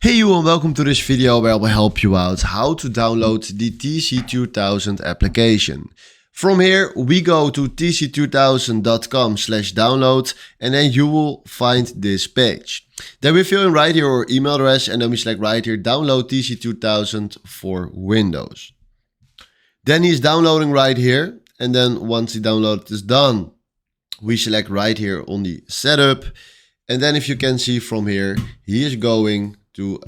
Hey you and welcome to this video where I will help you out how to download the TC2000 application. From here we go to tc2000.com/download and then you will find this page. Then we fill in right here our email address and then we select right here download TC2000 for Windows. Then he's downloading right here, and then once the download is done we select right here on the setup, and then if you can see from here he is going to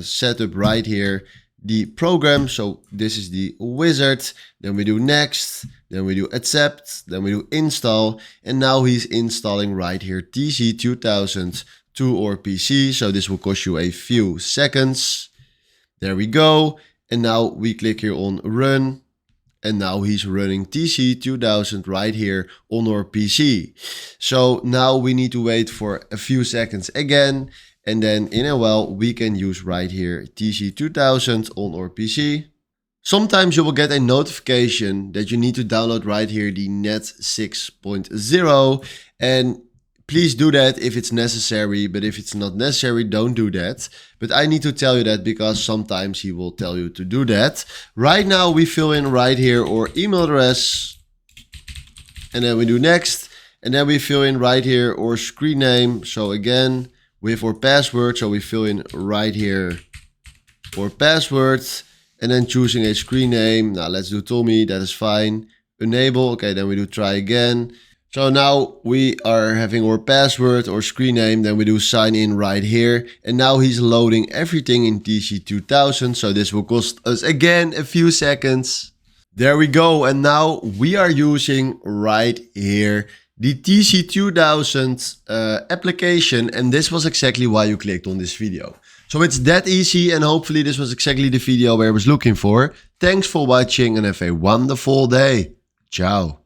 set up right here the program. So this is the wizard, then we do next, then we do accept, then we do install, and now he's installing right here TC2000 to our PC. So this will cost you a few seconds. There we go, and now we click here on run, and now he's running TC2000 right here on our PC. So now we need to wait for a few seconds again, and then in a while we can use right here TC2000 on our PC. Sometimes you will get a notification that you need to download right here the net 6.0, and please do that if it's necessary, but if it's not necessary, don't do that. But I need to tell you that because sometimes he will tell you to do that. Right now we fill in right here our email address, and then we do next, and then we fill in right here our screen name. So again, with our password, so we fill in right here our password, and then choosing a screen name. Now let's do Tommy, that is fine. Enable, okay, then we do try again. So now we are having our password or screen name, then we do sign in right here, and now he's loading everything in TC2000. So this will cost us again a few seconds. There we go, and now we are using right here the TC2000 application, and this was exactly why you clicked on this video. So it's that easy, and hopefully this was exactly the video where I was looking for. Thanks for watching and have a wonderful day. Ciao.